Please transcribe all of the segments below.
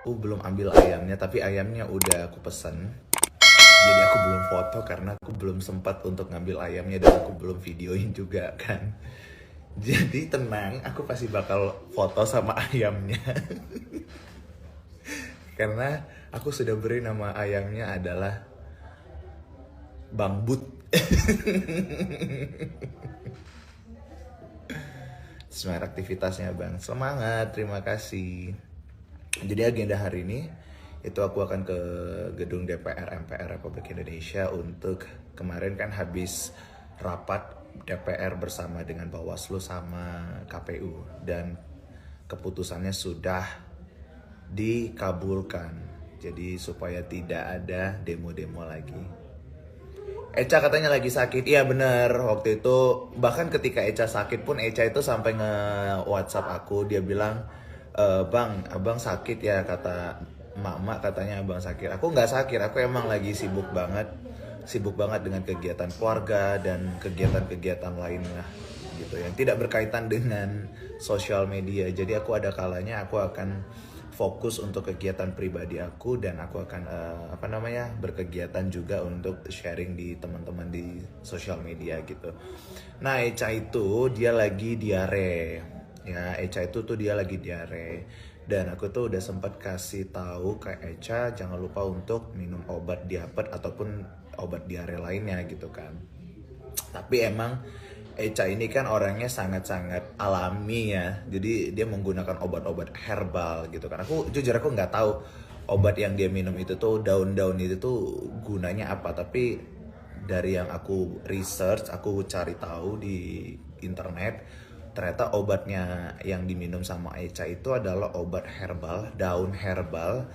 Aku belum ambil ayamnya, tapi ayamnya udah aku pesen. Jadi aku belum foto karena aku belum sempat untuk ngambil ayamnya dan aku belum videoin juga kan. Jadi tenang, aku pasti bakal foto sama ayamnya. Karena aku sudah beri nama ayamnya adalah Bang But. Semangat aktivitasnya Bang. Semangat, terima kasih. Jadi agenda hari ini itu aku akan ke gedung DPR MPR Republik Indonesia untuk kemarin kan habis rapat DPR bersama dengan Bawaslu sama KPU dan keputusannya sudah dikabulkan. Jadi supaya tidak ada demo-demo lagi. Eca katanya lagi sakit. Iya bener, waktu itu bahkan ketika Eca sakit pun Eca itu sampai nge WhatsApp aku. Dia bilang, Bang, abang sakit ya, kata emak-emak katanya abang sakit. Aku nggak sakit, aku emang lagi sibuk banget. Sibuk banget dengan kegiatan keluarga dan kegiatan-kegiatan lainnya gitu yang tidak berkaitan dengan sosial media. Jadi aku ada kalanya aku akan fokus untuk kegiatan pribadi aku dan aku akan berkegiatan juga untuk sharing di teman-teman di sosial media gitu. Nah, Eca itu dia lagi diare. Ya, Eca itu tuh dia lagi diare. Dan aku tuh udah sempat kasih tahu ke Eca jangan lupa untuk minum obat diapet ataupun obat diare lainnya gitu kan. Tapi emang Eca ini kan orangnya sangat-sangat alami ya. Jadi dia menggunakan obat-obat herbal gitu kan. Aku jujur aku nggak tahu obat yang dia minum itu tuh daun-daun itu tuh gunanya apa. Tapi dari yang aku research, aku cari tahu di internet, ternyata obatnya yang diminum sama Eca itu adalah obat herbal, daun herbal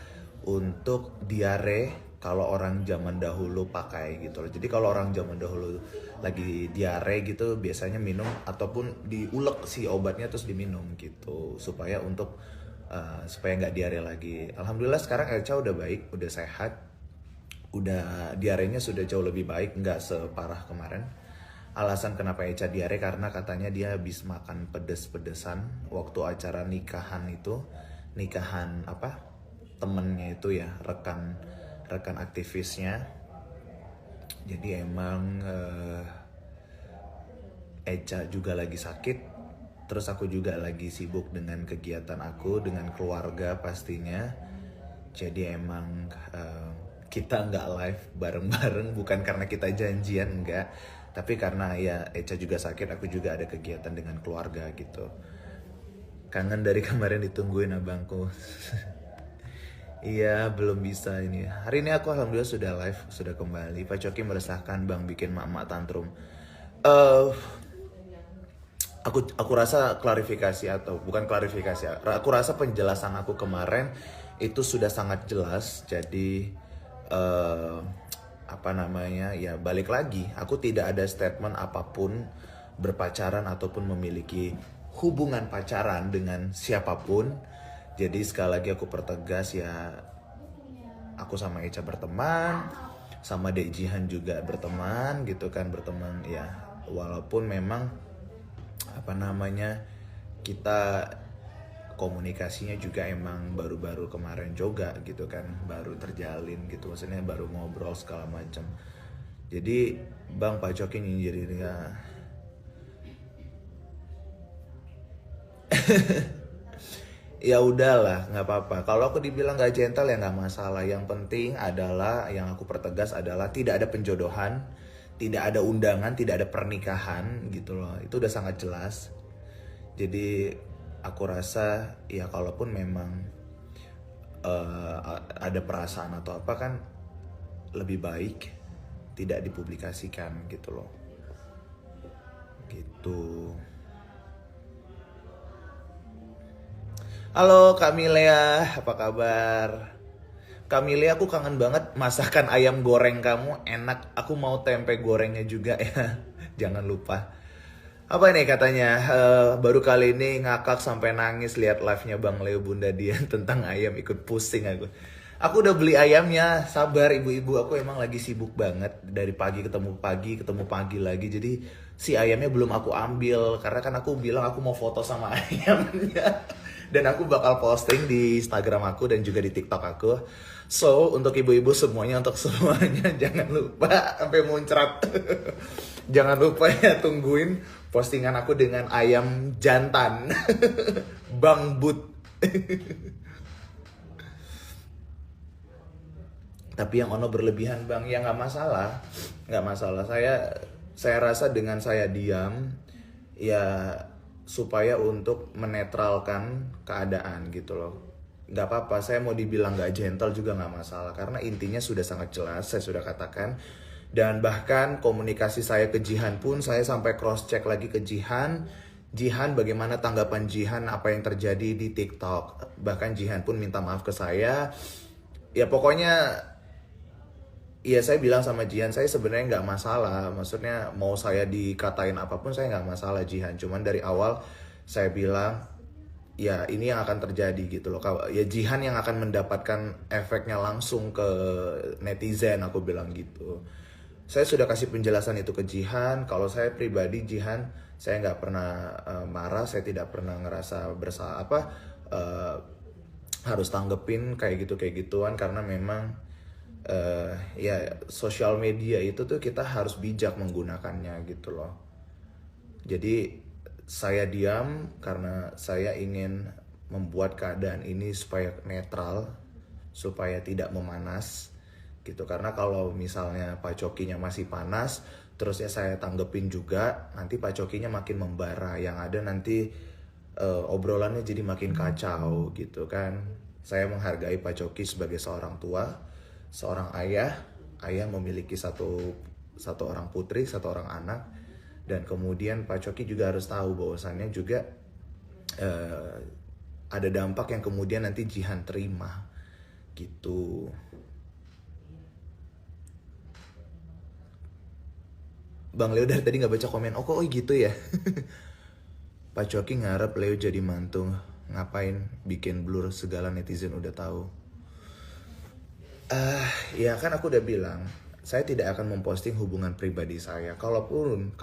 untuk diare kalau orang zaman dahulu pakai gitu loh. Jadi kalau orang zaman dahulu lagi diare gitu biasanya minum ataupun diulek si obatnya terus diminum gitu supaya nggak diare lagi. Alhamdulillah sekarang Eca udah baik, udah sehat, udah diarenya sudah jauh lebih baik, nggak separah kemarin. Alasan kenapa Eca diare karena katanya dia habis makan pedes-pedesan waktu acara nikahan itu, nikahan apa temennya itu ya, rekan rekan aktivisnya. Jadi emang Eca juga lagi sakit. Terus aku juga lagi sibuk dengan kegiatan aku, dengan keluarga pastinya. Jadi emang kita nggak live bareng-bareng, bukan karena kita janjian, enggak. Tapi karena ya Eca juga sakit, aku juga ada kegiatan dengan keluarga gitu. Kangen dari kemarin ditungguin abangku. Iya, belum bisa ini. Hari ini aku alhamdulillah sudah live, sudah kembali. Pak Coki meresahkan Bang bikin mak-mak tantrum. Eh, aku rasa klarifikasi atau bukan klarifikasi. Aku rasa penjelasan aku kemarin itu sudah sangat jelas. Jadi eh ya balik lagi. Aku tidak ada statement apapun berpacaran ataupun memiliki hubungan pacaran dengan siapapun. Jadi sekali lagi aku pertegas ya, aku sama Eca berteman, sama Dek Jihan juga berteman gitu kan, berteman ya. Walaupun memang kita komunikasinya juga emang baru-baru kemarin juga gitu kan, baru terjalin gitu, maksudnya baru ngobrol segala macam. Jadi Bang Pak Coki nyinjirin ya. Ya udahlah, nggak apa-apa. Kalau aku dibilang nggak gentle ya nggak masalah. Yang penting adalah yang aku pertegas adalah tidak ada penjodohan, tidak ada undangan, tidak ada pernikahan gitu loh. Itu udah sangat jelas. Jadi aku rasa ya kalaupun memang ada perasaan atau apa kan lebih baik tidak dipublikasikan gitu loh. Gitu. Halo Kak Milea, apa kabar? Kak Milea, aku kangen banget masakan ayam goreng kamu, enak. Aku mau tempe gorengnya juga ya, jangan lupa. Apa nih katanya, baru kali ini ngakak sampai nangis lihat live-nya Bang Leo Bunda Dian tentang ayam, ikut pusing aku. Aku udah beli ayamnya, sabar ibu-ibu, aku emang lagi sibuk banget dari pagi, ketemu pagi lagi. Jadi si ayamnya belum aku ambil karena kan aku bilang aku mau foto sama ayamnya. Dan aku bakal posting di Instagram aku dan juga di TikTok aku. So, untuk ibu-ibu semuanya, untuk semuanya jangan lupa sampai muncrat. Jangan lupa ya tungguin postingan aku dengan ayam jantan. Bang But. Tapi yang ono berlebihan bang, ya nggak masalah, nggak masalah. Saya rasa dengan saya diam, ya supaya untuk menetralkan keadaan gitu loh. Nggak apa-apa, saya mau dibilang nggak gentle juga nggak masalah, karena intinya sudah sangat jelas, saya sudah katakan. Dan bahkan komunikasi saya ke Jihan pun, saya sampai cross check lagi ke Jihan. Jihan, bagaimana tanggapan Jihan apa yang terjadi di TikTok. Bahkan Jihan pun minta maaf ke saya. Ya pokoknya, iya, saya bilang sama Jihan, saya sebenarnya nggak masalah. Maksudnya mau saya dikatain apapun saya nggak masalah Jihan. Cuman dari awal saya bilang, ya ini yang akan terjadi gitu loh. Ya Jihan yang akan mendapatkan efeknya langsung ke netizen, aku bilang gitu. Saya sudah kasih penjelasan itu ke Jihan. Kalau saya pribadi Jihan, saya nggak pernah marah, saya tidak pernah ngerasa bersalah eh, harus tanggepin kayak gituan karena memang ya sosial media itu tuh kita harus bijak menggunakannya gitu loh. Jadi saya diam karena saya ingin membuat keadaan ini supaya netral, supaya tidak memanas gitu. Karena kalau misalnya Pak Cokinya masih panas, terus ya saya tanggepin juga, nanti Pak Cokinya makin membara. Yang ada nanti obrolannya jadi makin kacau gitu kan. Saya menghargai Pak Coki sebagai seorang tua, seorang ayah memiliki satu orang putri, satu orang anak, dan kemudian Pak Coki juga harus tahu bahwasannya juga ada dampak yang kemudian nanti Jihan terima gitu. Bang Leo dari tadi nggak baca komen, kok gitu ya. Pak Coki ngarep Leo jadi mantu, ngapain bikin blur segala, netizen udah tahu. Ya kan aku udah bilang, saya tidak akan memposting hubungan pribadi saya. Kalaupun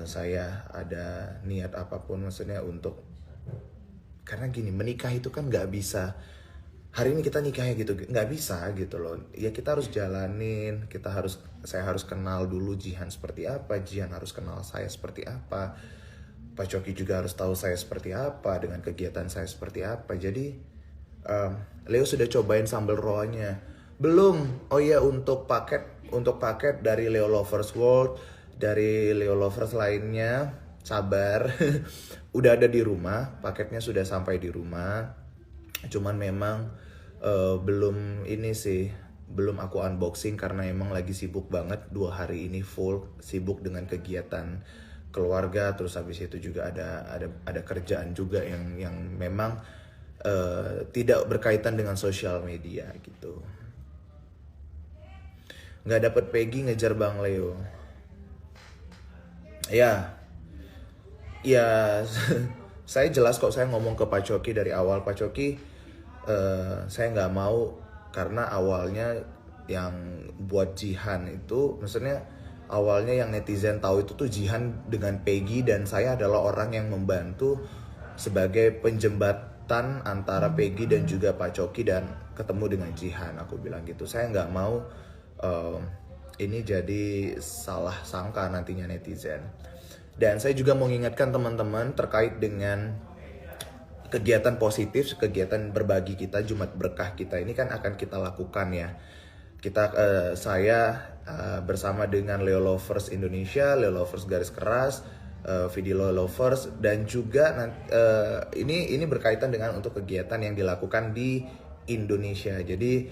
saya ada niat apapun, maksudnya untuk, karena gini, menikah itu kan nggak bisa hari ini kita nikahnya gitu, nggak bisa gitu loh. Ya kita harus jalanin, saya harus kenal dulu Jihan seperti apa, Jihan harus kenal saya seperti apa, Pak Coki juga harus tahu saya seperti apa, dengan kegiatan saya seperti apa. Jadi Leo sudah cobain sambal roanya belum? Oh iya, untuk paket dari Leo Lovers World, dari Leo Lovers lainnya, sabar. Udah ada di rumah, paketnya sudah sampai di rumah. Cuman memang belum ini sih, belum aku unboxing karena emang lagi sibuk banget 2 hari ini, full sibuk dengan kegiatan keluarga. Terus habis itu juga ada kerjaan juga yang memang tidak berkaitan dengan sosial media gitu. Nggak dapet Peggy ngejar Bang Leo. Ya saya jelas kok, saya ngomong ke Pak Coki dari awal. Pak Coki, saya nggak mau, karena awalnya yang buat Jihan itu, maksudnya awalnya yang netizen tahu itu tuh Jihan dengan Peggy, dan saya adalah orang yang membantu sebagai penjembatan antara Peggy dan juga Pak Coki dan ketemu dengan Jihan. Aku bilang gitu, saya nggak mau ini jadi salah sangka nantinya netizen. Dan saya juga mau mengingatkan teman-teman terkait dengan kegiatan positif, kegiatan berbagi kita, Jumat Berkah kita ini kan akan kita lakukan ya. Saya bersama dengan Leo Lovers Indonesia, Leo Lovers Garis Keras, Video Lovers, dan juga ini berkaitan dengan untuk kegiatan yang dilakukan di Indonesia. Jadi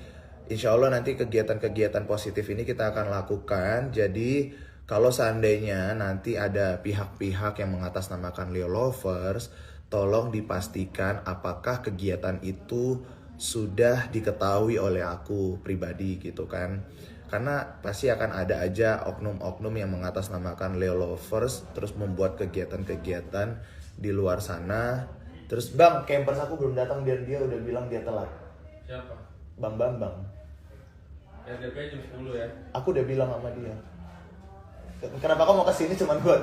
insya Allah nanti kegiatan-kegiatan positif ini kita akan lakukan. Jadi kalau seandainya nanti ada pihak-pihak yang mengatasnamakan Leo Lovers, tolong dipastikan apakah kegiatan itu sudah diketahui oleh aku pribadi gitu kan. Karena pasti akan ada aja oknum-oknum yang mengatasnamakan Leo Lovers, terus membuat kegiatan-kegiatan di luar sana. Terus Bang, campers aku belum datang, dia udah bilang dia telat. Siapa? Bang Bambang. Ya DP jam 10 ya. Aku udah bilang sama dia. Kenapa kau mau kesini cuman buat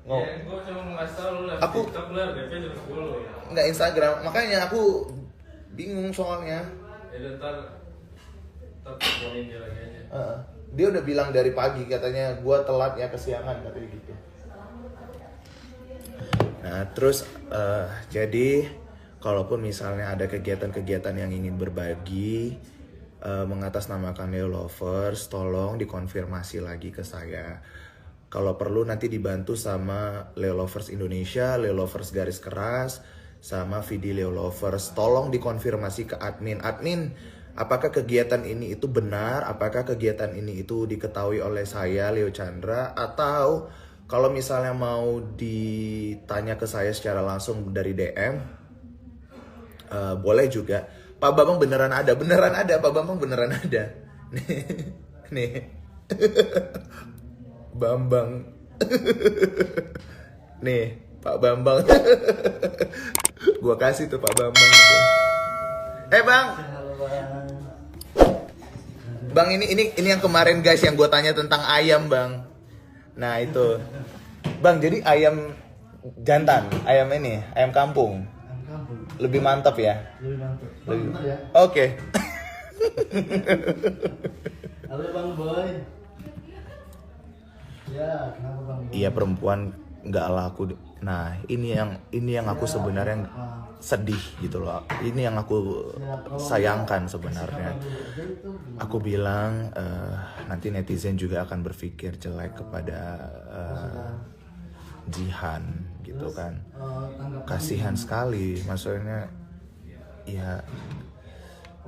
Ya, gue cuma mau ngasih tau lu lah. Aku- TikTok lah, DP jam 10. nggak Instagram, makanya aku bingung soalnya. Ya ntar teleponin dia lagi aja. Dia udah bilang dari pagi katanya gua telat ya kesiangan katanya gitu. Nah terus jadi kalaupun misalnya ada kegiatan-kegiatan yang ingin berbagi mengatasnamakan Leo Lovers, tolong dikonfirmasi lagi ke saya. Kalau perlu nanti dibantu sama Leo Lovers Indonesia, Leo Lovers garis keras, sama Vidi Leo Lovers. Tolong dikonfirmasi ke admin. Admin, apakah kegiatan ini itu benar? Apakah kegiatan ini itu diketahui oleh saya, Leo Chandra? Atau kalau misalnya mau ditanya ke saya secara langsung dari DM, boleh juga. Pak Bambang beneran ada, Pak Bambang beneran ada. Nih. Bambang. Nih, Pak Bambang. Gua kasih tuh Pak Bambang. Bang. Bang ini yang kemarin guys yang gua tanya tentang ayam, Bang. Nah, itu. Bang, jadi ayam jantan, ayam ini, ayam kampung. Lebih mantap ya? Lebih mantap. Lebih. Mantap ya. Oke. Halo Bang Boy. Ya, kenapa Bang Boy? Iya perempuan nggak laku. Nah ini yang aku sebenarnya sedih gitu loh. Ini yang aku sayangkan sebenarnya. Aku bilang nanti netizen juga akan berpikir jelek kepada Jihan gitu kan. Kasihan sekali, maksudnya ya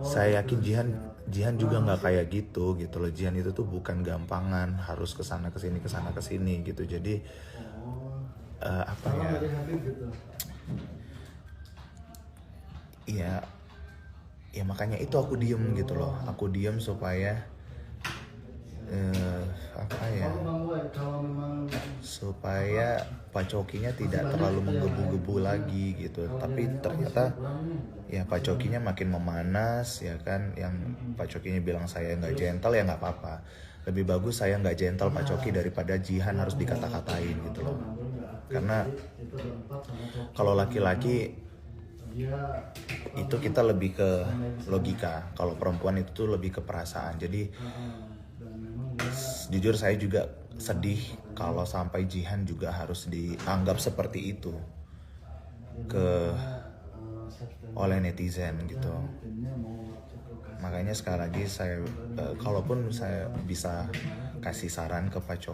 saya yakin Jihan juga nggak kayak gitu loh. Jihan itu tuh bukan gampangan harus kesana kesini gitu. Jadi apa ya? Ya makanya itu aku diem gitu loh. Aku diem supaya apa ya? Supaya Pak Cokinya tidak terlalu menggebu-gebu lagi gitu. Tapi ternyata ya Pak Cokinya makin memanas ya kan. Yang Pak Cokinya bilang saya nggak gentle ya nggak apa-apa. Lebih bagus saya nggak gentle Pak Coki daripada Jihan harus dikata-katain gitu loh. Karena kalau laki-laki itu kita lebih ke logika. Kalau perempuan itu tuh lebih ke perasaan. Jadi jujur saya juga sedih kalau sampai Jihan juga harus dianggap seperti itu oleh netizen gitu. Makanya sekali lagi saya kalaupun saya bisa kasih saran ke Pak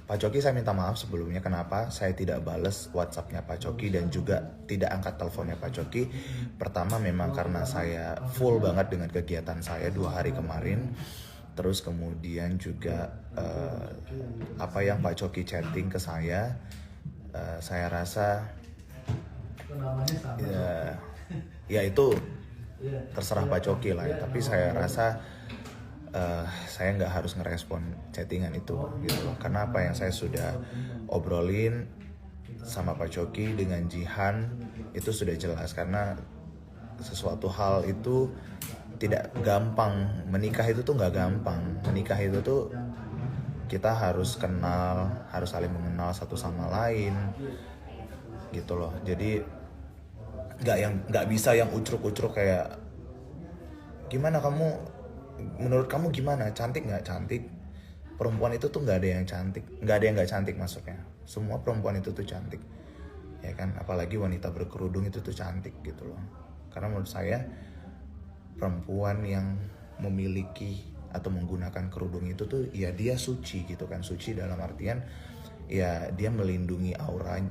Coki saya minta maaf sebelumnya kenapa saya tidak bales WhatsApp-nya Pak Coki dan juga tidak angkat teleponnya Pak Coki. Pertama memang karena saya full banget dengan kegiatan saya 2 hari kemarin. Terus kemudian juga apa yang Pak Coki chatting ke saya rasa ya itu terserah Pak Coki lah. Tapi saya rasa saya nggak harus ngerespon chattingan itu gitu loh. Karena apa yang saya sudah obrolin sama Pak Coki dengan Jihan itu sudah jelas. Karena sesuatu hal itu tidak gampang. Menikah itu tuh nggak gampang. Menikah itu tuh kita harus kenal, harus saling mengenal satu sama lain gitu loh. Jadi nggak bisa yang ucruk-ucruk kayak gimana kamu, menurut kamu gimana, cantik nggak? Cantik. Perempuan itu tuh nggak ada yang cantik, nggak ada yang nggak cantik maksudnya. Semua perempuan itu tuh cantik ya kan, apalagi wanita berkerudung itu tuh cantik gitu loh. Karena menurut saya perempuan yang memiliki atau menggunakan kerudung itu tuh ya dia suci gitu kan. Suci dalam artian ya dia melindungi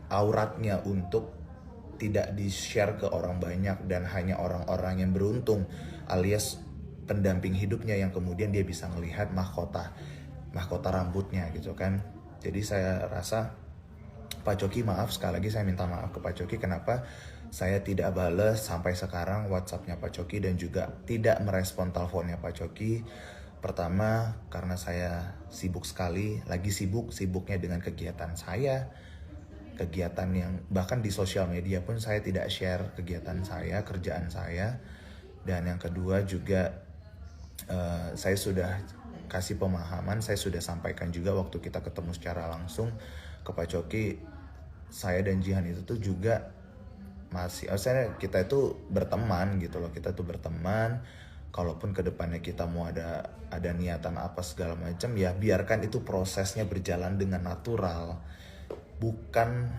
auratnya untuk tidak di-share ke orang banyak dan hanya orang-orang yang beruntung alias pendamping hidupnya yang kemudian dia bisa melihat mahkota rambutnya gitu kan. Jadi saya rasa Pak Coki maaf, sekali lagi saya minta maaf ke Pak Coki kenapa saya tidak bales sampai sekarang WhatsApp-nya Pak Coki dan juga tidak merespon teleponnya Pak Coki. Pertama karena saya sibuk sekali, lagi sibuknya dengan kegiatan saya. Kegiatan yang bahkan di sosial media pun saya tidak share kegiatan saya, kerjaan saya. Dan yang kedua juga saya sudah kasih pemahaman, saya sudah sampaikan juga waktu kita ketemu secara langsung ke Pak Coki, saya dan Jihan itu tuh juga masih, kita itu berteman gitu loh, kita tuh berteman. Kalaupun kedepannya kita mau ada niatan apa segala macam, ya biarkan itu prosesnya berjalan dengan natural, bukan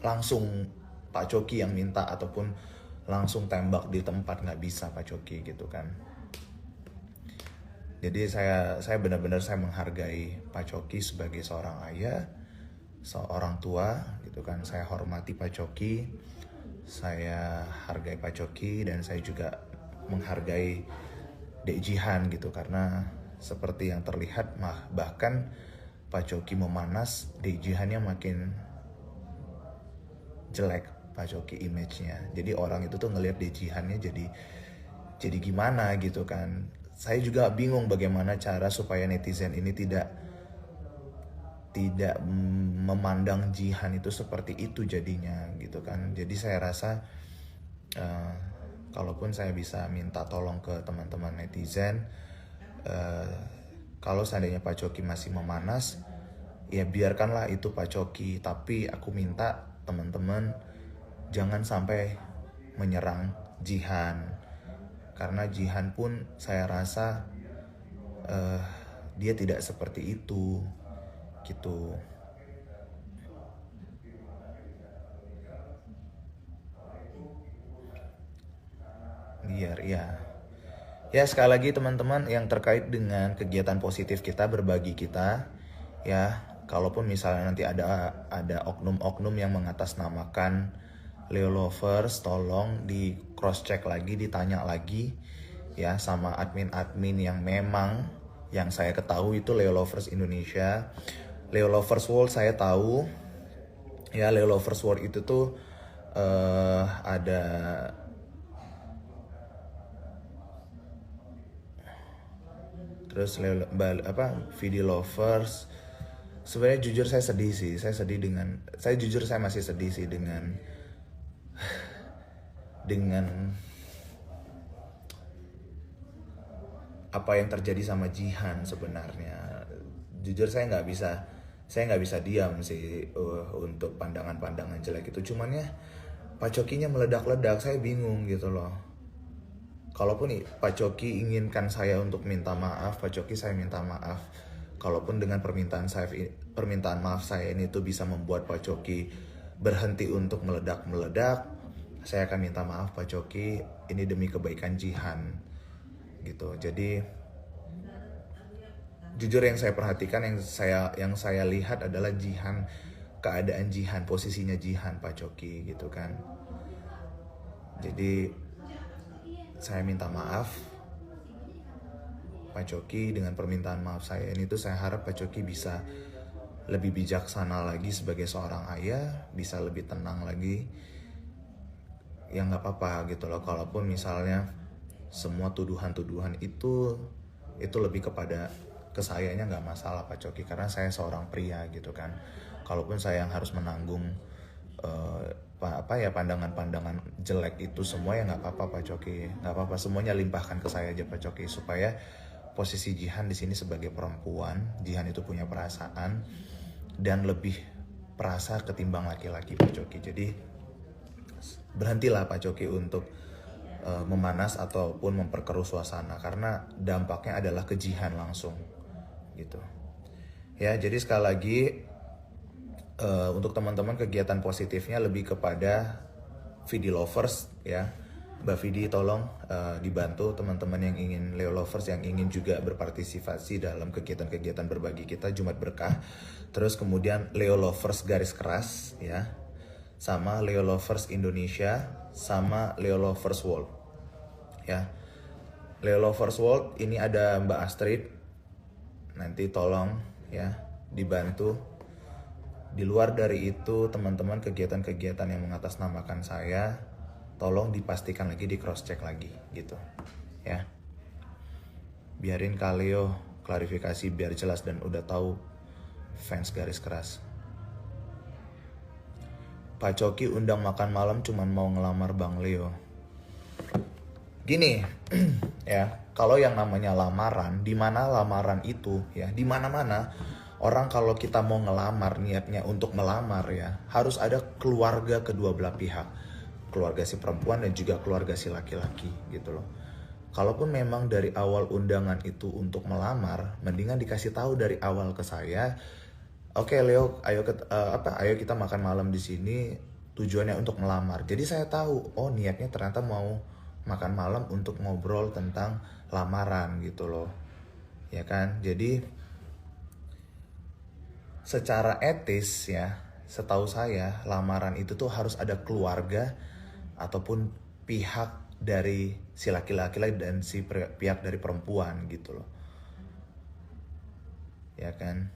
langsung Pak Coki yang minta ataupun langsung tembak di tempat, nggak bisa Pak Coki gitu kan. Jadi saya benar-benar saya menghargai Pak Coki sebagai seorang ayah, seorang tua gitu kan. Saya hormati Pak Coki, saya hargai Pak Coki, dan saya juga menghargai Dek Jihan gitu, karena seperti yang terlihat bahkan Pak Coki memanas, Dek Jihannya makin jelek Pak Coki image-nya. Jadi orang itu tuh ngelihat Dek Jihannya jadi gimana gitu kan. Saya juga bingung bagaimana cara supaya netizen ini tidak memandang Jihan itu seperti itu jadinya gitu kan. Jadi saya rasa kalaupun saya bisa minta tolong ke teman-teman netizen, kalau seandainya Pak Coki masih memanas, ya biarkanlah itu Pak Coki. Tapi aku minta teman-teman jangan sampai menyerang Jihan, karena Jihan pun saya rasa dia tidak seperti itu gitu. Biar ya sekali lagi teman-teman, yang terkait dengan kegiatan positif kita, berbagi kita, ya kalaupun misalnya nanti ada oknum-oknum yang mengatasnamakan Leo Lovers, tolong di cross check lagi, ditanya lagi ya sama admin-admin yang memang yang saya ketahui itu Leo Lovers Indonesia. Leo Lovers World saya tahu ya, Leo Lovers World itu tuh ada terus video lovers. Sebenarnya jujur saya sedih sih, saya masih sedih sih dengan apa yang terjadi sama Jihan sebenarnya. Jujur saya nggak bisa diam sih untuk pandangan-pandangan jelek itu. Cuman ya Pak Cokinya meledak-ledak, saya bingung gitu loh. Kalaupun Pak Coki inginkan saya untuk minta maaf, Pak Coki saya minta maaf. Kalaupun dengan permintaan maaf saya ini tuh bisa membuat Pak Coki berhenti untuk meledak-meledak, saya akan minta maaf Pak Coki, ini demi kebaikan Jihan gitu. Jadi jujur yang saya perhatikan, yang saya lihat adalah Jihan, keadaan Jihan, posisinya Jihan Pak Coki gitu kan. Jadi saya minta maaf Pak Coki, dengan permintaan maaf saya ini tuh saya harap Pak Coki bisa lebih bijaksana lagi sebagai seorang ayah, bisa lebih tenang lagi. Ya nggak apa-apa gitu loh, kalaupun misalnya semua tuduhan-tuduhan itu lebih kepada kesayanya, nggak masalah Pak Coki, karena saya seorang pria gitu kan. Kalaupun saya yang harus menanggung pandangan-pandangan jelek itu semua, ya nggak apa-apa Pak Coki, nggak apa-apa, semuanya limpahkan ke saya aja Pak Coki, supaya posisi Jihan di sini sebagai perempuan, Jihan itu punya perasaan dan lebih perasa ketimbang laki-laki Pak Coki. Jadi berhentilah Pak Coki untuk memanas ataupun memperkeruh suasana, karena dampaknya adalah ke Jihan langsung gitu. Ya, jadi sekali lagi untuk teman-teman kegiatan positifnya lebih kepada video lovers ya. Mbak Vidi tolong dibantu teman-teman yang ingin Leo Lovers, yang ingin juga berpartisipasi dalam kegiatan-kegiatan berbagi kita Jumat Berkah. Terus kemudian Leo Lovers garis keras ya, sama Leo Lovers Indonesia, sama Leo Lovers World ya. Leo Lovers World ini ada Mbak Astrid, nanti tolong ya dibantu. Di luar dari itu teman-teman kegiatan-kegiatan yang mengatasnamakan saya, tolong dipastikan lagi, di cross check lagi gitu ya. Biarin Kaleo klarifikasi biar jelas dan udah tahu fans garis keras. Pak Coki undang makan malam cuman mau ngelamar Bang Leo. Gini, ya, kalau yang namanya lamaran, di mana lamaran itu, ya, di mana-mana orang kalau kita mau ngelamar, niatnya untuk melamar ya, harus ada keluarga kedua belah pihak. Keluarga si perempuan dan juga keluarga si laki-laki gitu loh. Kalaupun memang dari awal undangan itu untuk melamar, mendingan dikasih tahu dari awal ke saya. Oke Leo, ayo kita makan malam di sini. Tujuannya untuk melamar. Jadi saya tahu, oh niatnya ternyata mau makan malam untuk ngobrol tentang lamaran gitu loh. Ya kan? Jadi secara etis ya, setahu saya lamaran itu tuh harus ada keluarga ataupun pihak dari si laki-laki dan si pihak dari perempuan gitu loh. Ya kan?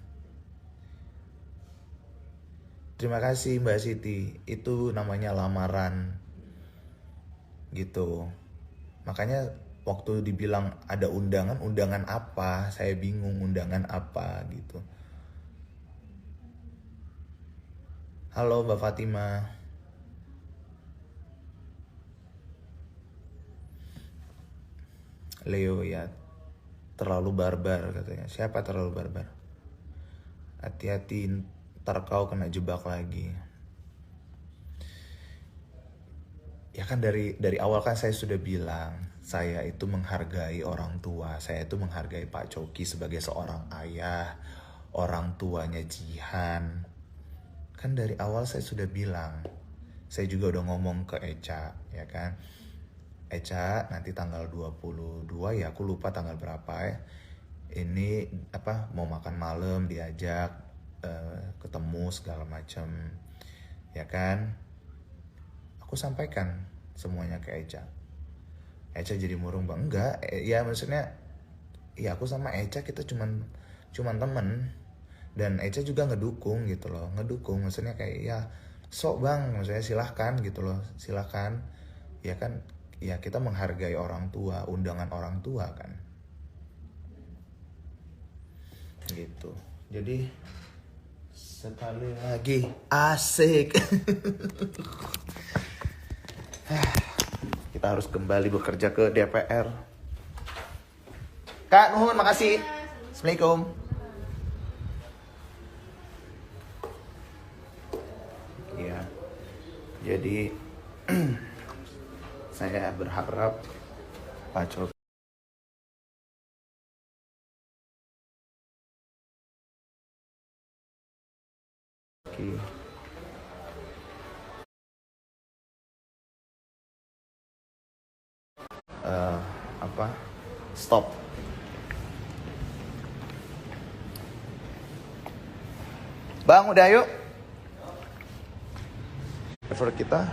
Terima kasih Mbak Siti. Itu namanya lamaran gitu. Makanya waktu dibilang ada undangan, undangan apa? Saya bingung undangan apa gitu. Halo Mbak Fatima. Leo ya terlalu barbar katanya. Siapa terlalu barbar? Hati-hati ntar kau kena jebak lagi. Ya kan dari awal kan saya sudah bilang, saya itu menghargai orang tua, saya itu menghargai Pak Coki sebagai seorang ayah, orang tuanya Jihan. Kan dari awal saya sudah bilang, saya juga udah ngomong ke Echa, ya kan. Echa nanti tanggal 22 ya, aku lupa tanggal berapa ya. Ini mau makan malam diajak ketemu segala macam. Ya kan? Aku sampaikan semuanya ke Echa. Echa jadi murung bang, enggak, ya maksudnya ya aku sama Echa kita cuman temen. Dan Echa juga ngedukung gitu loh, maksudnya kayak ya sok bang, maksudnya silahkan gitu loh, silahkan. Ya kan, ya kita menghargai orang tua, undangan orang tua kan. Gitu. Jadi sekali lagi asik. Kita harus kembali bekerja ke DPR. Kak Nuhun, makasih. Assalamualaikum. Ya, jadi saya berharap Pak Coki stop. Bang, udah yuk. Effort kita